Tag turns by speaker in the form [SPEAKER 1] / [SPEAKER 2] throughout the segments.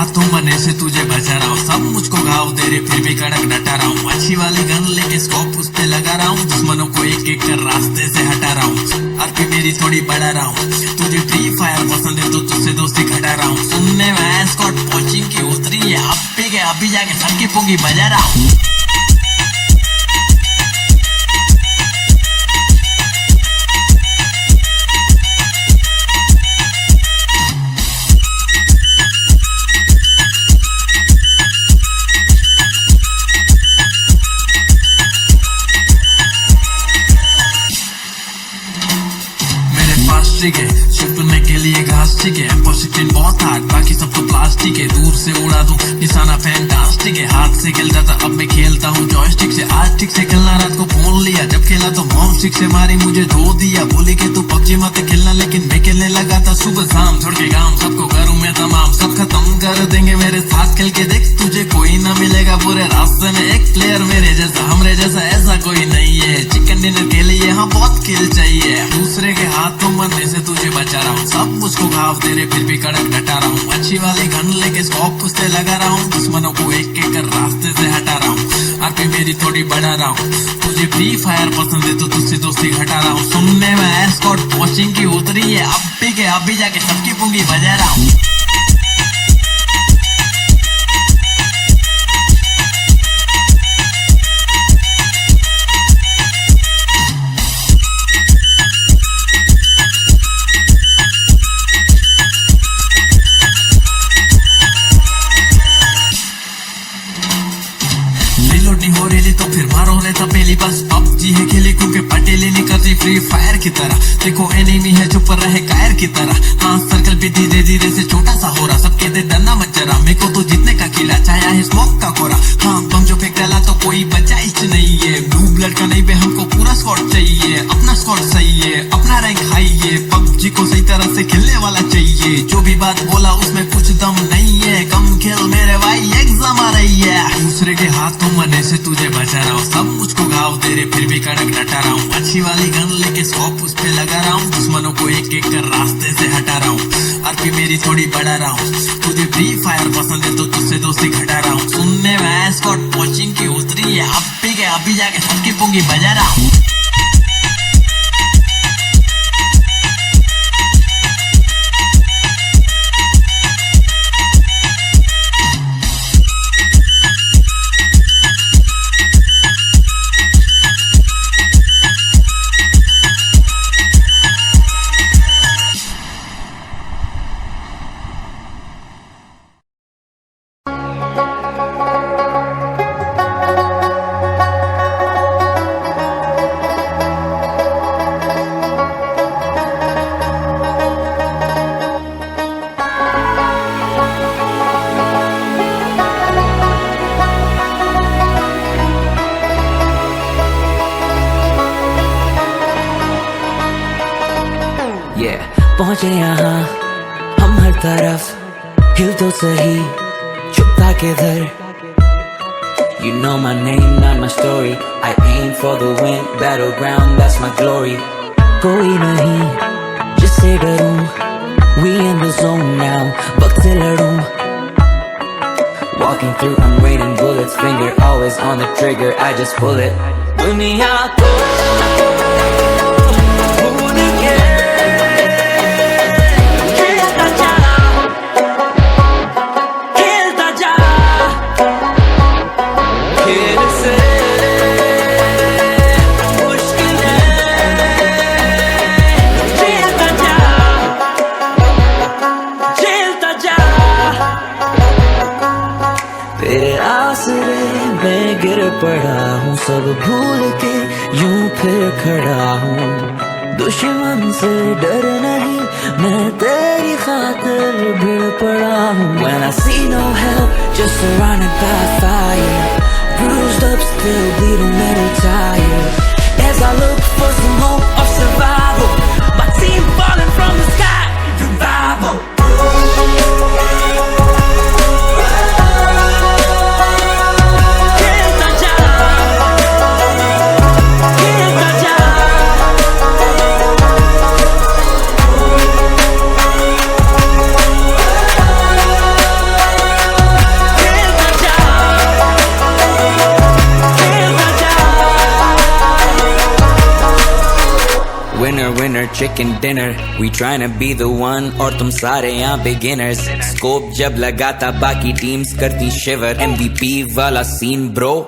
[SPEAKER 1] हाथों मने से तुझे बचा रहा हूँ, सब मुझको घाव दे रहे फिर भी कड़क डटा रहा हूँ। अच्छी वाली गन लेके स्कोप उस पे लगा रहा हूँ, दुश्मनों को एक एक कर रास्ते से हटा रहा हूँ। आरपी मेरी थोड़ी बढ़ा रहा हूँ, तुझे फ्री फायर पसंद है तो तुझसे दोस्ती घटा रहा हूँ। सुनने में स्कॉट कोचिंग की उतरी है, अभी जाके सबकी पुंगी बजा रहा हूँ। छिपने के लिए घास ठीक है, पॉजिटिव बहुत हार्ड बाकी सब तो प्लास्टिक है। दूर से उड़ा दूं निशाना फैंटास्टिक है, हाथ से खेलता था अब मैं खेलता हूँ जॉयस्टिक से। आज ठीक से खेलना रात को फोन लिया, जब खेला तो मॉम स्टिक से मारी मुझे धो दिया। बोली के तू पबजी मत खेलना, लेकिन मैं खेलने लगा था सुबह शाम। छोड़ के काम सबको करूँ मैं तमाम, सब खत्म कर देंगे मेरे साथ खेल के देख। तुझे कोई ना मिलेगा पूरे रास्ते में एक प्लेयर मेरे जैसा, हमरे जैसा ऐसा कोई नहीं है। चिकन डिनर के लिए हाँ बहुत खेल चाहिए, दूसरे के हाथों मरने से तुझे बचा रहा हूँ। सब मुझको घाव दे रहे फिर भी कड़क डटा रहा हूँ। अच्छी वाली गन लेके स्कोप उस पे लगा रहा हूँ, दुश्मनों को एक एक कर रास्ते से हटा रहा हूँ। आरपी मेरी थोड़ी बढ़ा रहा हूँ, तुझे फ्री फायर पसंद है तो तुझसे दोस्ती घटा रहा हूँ। सुनने में स्कॉट कोचिंग की उतरी है, अभी जाके सबकी पुंगी बजा रहा हूँ। हो रही तो फिर मारो रहता पहली बस। पबजी है खेली क्योंकि पटेली नहीं करती फ्री फायर की तरह। देखो एनिमी है चुप रहे कायर की तरह। हाँ सर्कल पे धीरे धीरे से छोटा सा हो रहा, सबके दे डरना मत जरा। मेरे को तो जीतने का खिला चाया है स्मोक का कोरा। हाँ बम जो फेंक डाला तो कोई बचा ही नहीं है। ब्लू ब्लड का नहीं बे हमको पूरा स्क्वाड चाहिए, अपना स्क्वाड सही है, अपना रैंक हाई है। पबजी को सही तरह से खेलने वाला चाहिए, जो भी बात बोला उसमें कुछ दम नहीं है। कम खेल मेरे भाई एग्जाम आ रही है। दूसरे के हाथों मरने से तुझे बचा रहा हूँ, सब मुझको घाव दे रहे फिर भी कड़क डटा रहा हूँ। अच्छी वाली गन लेके स्कोप उस पे लगा रहा हूँ, दुश्मनों को एक एक कर रास्ते से हटा रहा हूँ। आरपी मेरी थोड़ी बढ़ा रहा हूँ, तुझे फ्री फायर पसंद है तो तुझसे दोस्ती घटा रहा हूँ। सुनने में स्कॉट कोचिंग की उतरी है, अभी जाके सबकी पुंगी बजा रहा हूँ।
[SPEAKER 2] पहुंचे यहाँ हम हर तरफ, हिल तो सही छुपता किधर। You know my name, not my story. I aim for the win, battleground, that's my glory. कोई नहीं जिससे डरूं, we in the zone now, वक्त से लड़ूं। Walking through, I'm raining bullets, finger always on the trigger, I just pull it. दुनिया को पड़ा हूँ, सब भूल के यूं फिर खड़ा हूँ। दुश्मन से डर नहीं, मैं तेरी खातिर भिड़ पड़ा हूँ। When I see no help, just surrounded by fire, bruised up, still bleeding, little tired. As I look for some hope of survival, my team falling from the sky, revival. winner, chicken dinner. We tryna be the one और तुम सारे यहाँ beginners. Scope जब लगाता बाकी teams करती shiver. MVP वाला scene bro.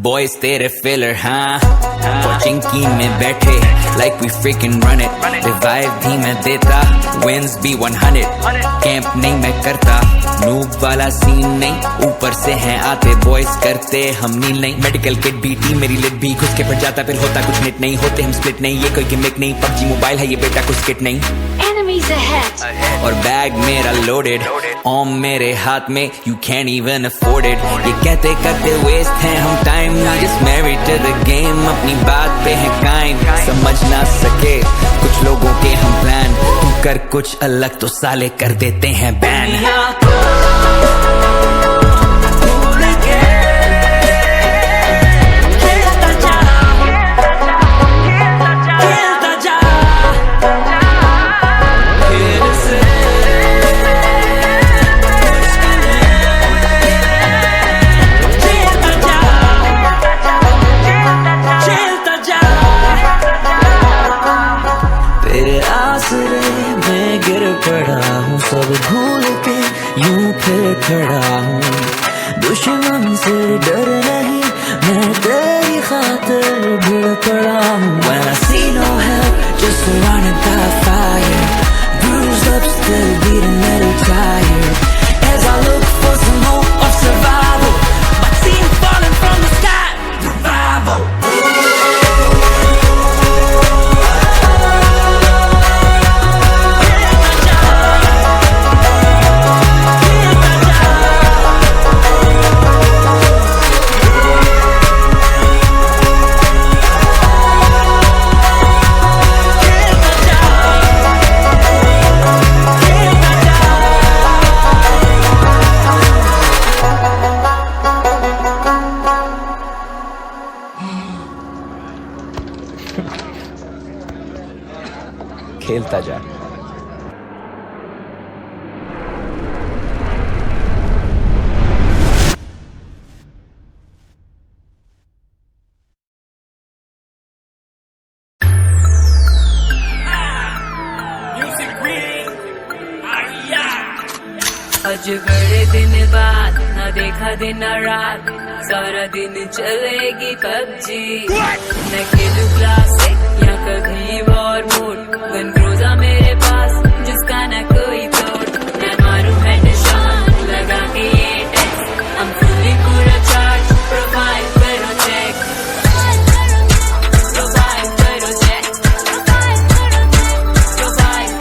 [SPEAKER 2] Boys तेरे filler हाँ Watching की में बैठे Like we freaking run it Revive भी मैं देता Wins भी 100 Camp नहीं मैं करता Noob वाला scene नहीं ऊपर से हैं आते Boys करते हम नील नहीं Medical kit भी team मेरी lit भी घुस के पड़ जाता फिर होता कुछ नेट नहीं होते हम split नहीं ये कोई gimmick नहीं PUBG मोबाइल है ये बेटा कुछ skit नहीं
[SPEAKER 3] Enemies ahead.
[SPEAKER 2] और बैग मेरा loaded ऑम मेरे हाथ में You can't even afford it ये कहते करते waste हैं हम time We just married to the game अपनी बात पे है कायम समझ ना सके कुछ लोगों के हम प्लान तू कर कुछ अलग तो साले कर देते हैं बैन सब भूल के यूं फिर खड़ा हूँ दुश्मन से डर नहीं मैं तेरी खातिर भिड़ पड़ा हूँ When I see no help just surrounded by fire Bruised up still beating little tired As I look for some hope of survival My team falling from the sky Revival खेलता जा
[SPEAKER 4] आज बड़े दिन बाद ना देखा दिन ना रात सारा दिन चलेगी पबजी न खेलूं क्लासिक या कभी वॉर मोड गन क्रूजा मेरे पास जिसका न कोई तोड़ मैं मारूं हेडशॉट लगा के ये टेस्ट हम फुली पूरा चार्ज प्रोफाइल करो चेक प्रोफाइल करो चेक प्रोफाइल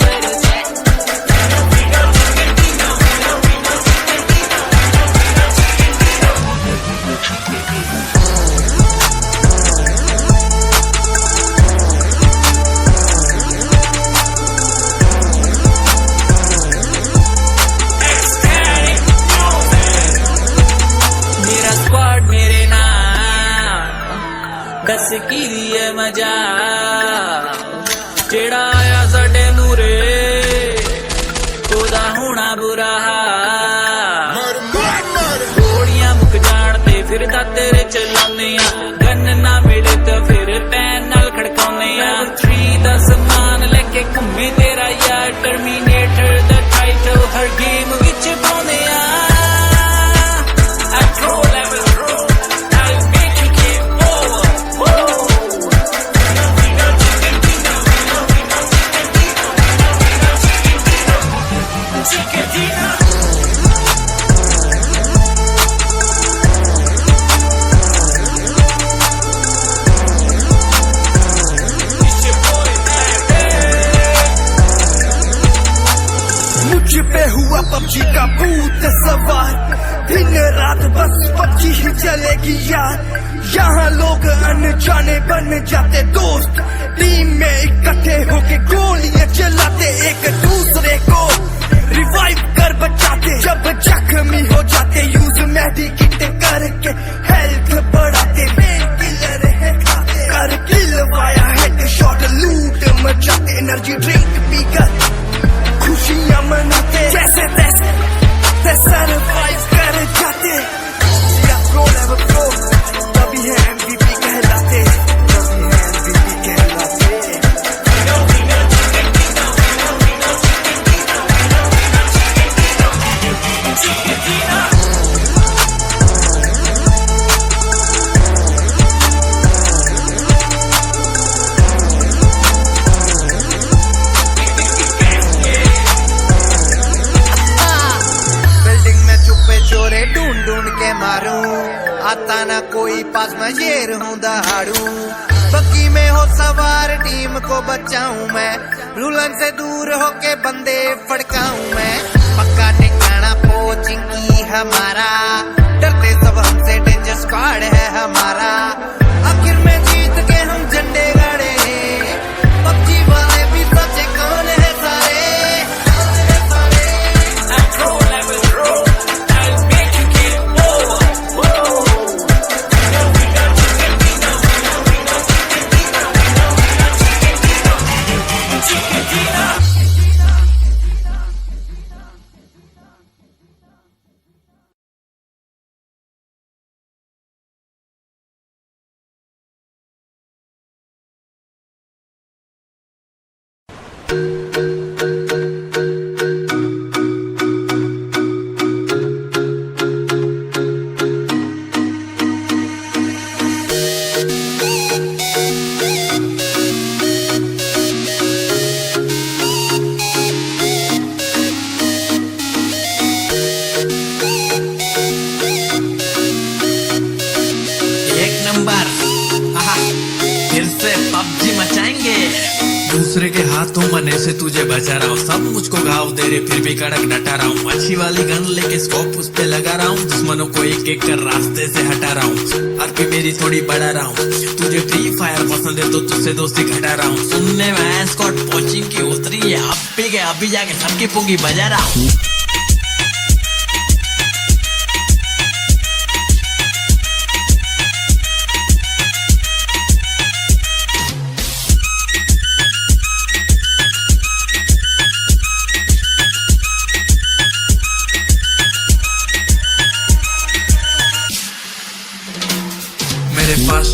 [SPEAKER 4] करो चेक दस की दिए मजा जेड़ा आया साडे नूरे ओदा होना बुरा गोलियां मुक जान ते फिर तेरे चलाने गन ना मिले तो फिर पैन नाल खड़काउने 3 मान लेके घूमे तेरा यार terminator the title her game which पाउने
[SPEAKER 5] पबजी का भूत सवार दिन रात बस पबजी ही चलेगी यार यहाँ लोग अनजाने बन जाते दोस्त टीम में इकट्ठे होके गोलियां चलाते एक दूसरे को रिवाइव कर बचाते जब जख्मी हो जाते यूज मेडिकेट करके हेल्थ बढ़ाते किलर है खाते कर किल वाया हेडशॉट लूट मचाते एनर्जी ड्रिंक पीकर खुशियां मनाते जैसे तैसे सरवाइव कर जाते तभी है MVP कहलाते तभी है MVP कहलाते
[SPEAKER 3] ढूंढ ढूंढ के मारूं, आता ना कोई पास मैं शेर हूं दहाड़ू। बग्गी में हो सवार टीम को बचाऊं मैं, रूलन से दूर होके बंदे फड़काऊं मैं। पक्का ठिकाना कोचिंग की हमारा, डरते सब हमसे, डेंजर स्क्वाड है हमारा। आखिर में जीत के हम झंडे गाड़े, पबजी वाले भी सोचे कौन है सारे।
[SPEAKER 1] दूसरे के हाथों मने से तुझे बचा रहा हूँ, सब मुझको घाव दे रहे फिर भी कड़क डटा रहा हूँ। अच्छी वाली गन लेके स्कोप उस पे लगा रहा हूँ, दुश्मनों को एक एक कर रास्ते से हटा रहा हूँ। आरपी मेरी थोड़ी बढ़ा रहा हूँ, तुझे फ्री फायर पसंद है तो तुझसे दोस्ती घटा रहा हूँ। सुनने में स्कॉट कोचिंग की उतरी है, अभी जाके सबकी पुंगी बजा रहा हूँ।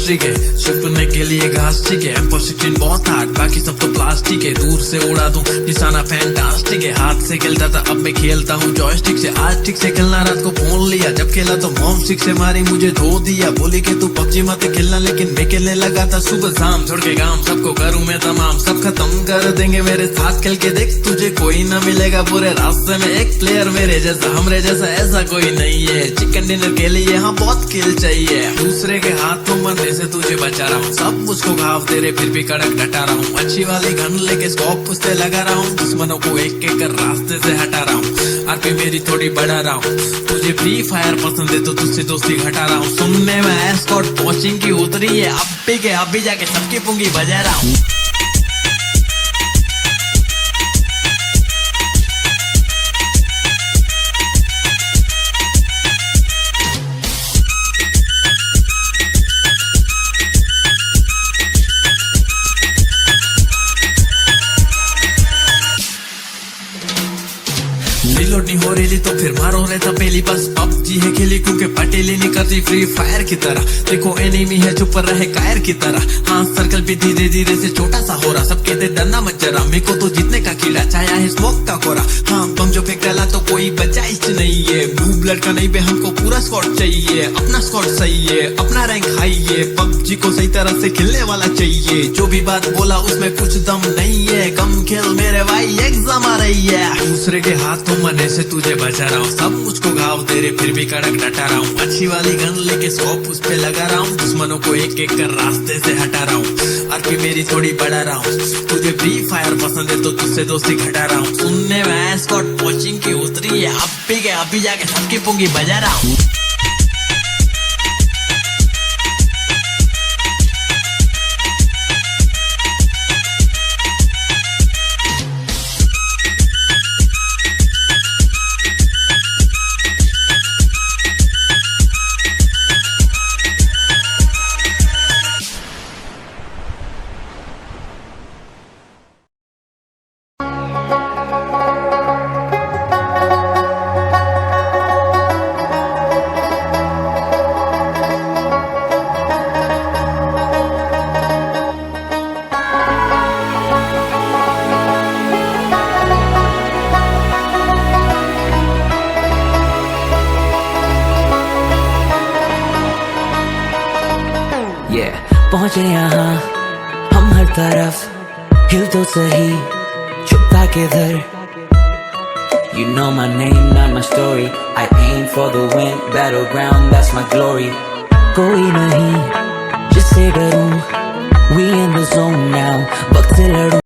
[SPEAKER 1] ठीक है छुपने के लिए घास ठीक है, M416 बहुत हार्ड, बाकी सब तो प्लास्टिक है। दूर से उड़ा दूं निशाना फैंटास्टिक है, हाथ से खेलता था अब मैं खेलता हूँ जॉयस्टिक से। आज ठीक से खेलना रात को फोन लिया, जब खेला तो मॉम स्टिक से मारी मुझे धो दिया। बोली कि तू पबजी मत खेलना, लेकिन मैं खेलने लगा था सुबह शाम। छोड़ के काम सबको करूँ मैं तमाम, सब खत्म कर देंगे मेरे साथ खेल के देख, तुझे कोई न मिलेगा पूरे रास्ते में एक प्लेयर मेरे जैसा, हमरे जैसा ऐसा कोई नहीं है। चिकन डिनर के लिए हाँ बहुत किल चाहिए, दूसरे के हाथों मरने से तुझे बचा रहा हूँ। सब मुझको घाव दे रहे फिर भी कड़क डटा रहा हूँ। अच्छी वाली गन लेके स्कोप उस पे लगा रहा हूँ, दुश्मनों को एक एक कर रास्ते से हटा रहा हूँ। आरपी मेरी थोड़ी बढ़ा रहा हूँ, तुझे फ्री फायर पसंद है तो तुझसे दोस्ती घटा रहा हूँ। सुनने में स्कॉट कोचिंग की उतरी है, अभी जाके सबकी पुंगी बजा रहा हूँ। रिलोड नहीं हो रही तो फिर मारो रहता पहली बस, पबजी है खेली क्योंकि पटेली नहीं करती फ्री फायर की तरह। देखो एनिमी है चुप रहे कायर की तरह, हाँ सर्कल भी धीरे धीरे से छोटा सा हो रहा। सब कहते डरना मत जरा, मेरे को तो जीतने का कीड़ा छाया है स्मोक का कोरा। हाँ बम जो फेंक डाला तो कोई बचा इच नहीं है, ब्लू ब्लड का नहीं बे हमको पूरा स्क्वाड चाहिए। अपना स्क्वाड सही है, अपना रैंक हाई है, पबजी को सही तरह से खेलने वाला चाहिए। जो भी बात बोला उसमें कुछ दम नहीं है, कम खेल मेरे भाई एग्जाम आ रही है। दूसरे के हाथों मने से तुझे बचा रहा हूँ, सब मुझको घाव दे रहे फिर भी कड़क डटा रहा हूँ। अच्छी वाली गन लेके स्कोप उस पे लगा रहा हूँ, दुश्मनों को एक एक कर रास्ते से हटा रहा हूँ। आरपी मेरी थोड़ी बढ़ा रहा हूँ, तुझे फ्री फायर पसंद है तो तुझसे दोस्ती घटा रहा हूँ। सुनने में स्कॉट कोचिंग की उतरी है, अभी जाके सबकी पुंगी बजा रहा हूँ।
[SPEAKER 2] पहुंचे यहाँ हम हर तरफ, हिल तो सही छुपता किधर। You know my name, not my story. I aim for the win, battleground, that's my glory. कोई नहीं जिससे डरूं, we in the zone now, वक्त से लड़ूं.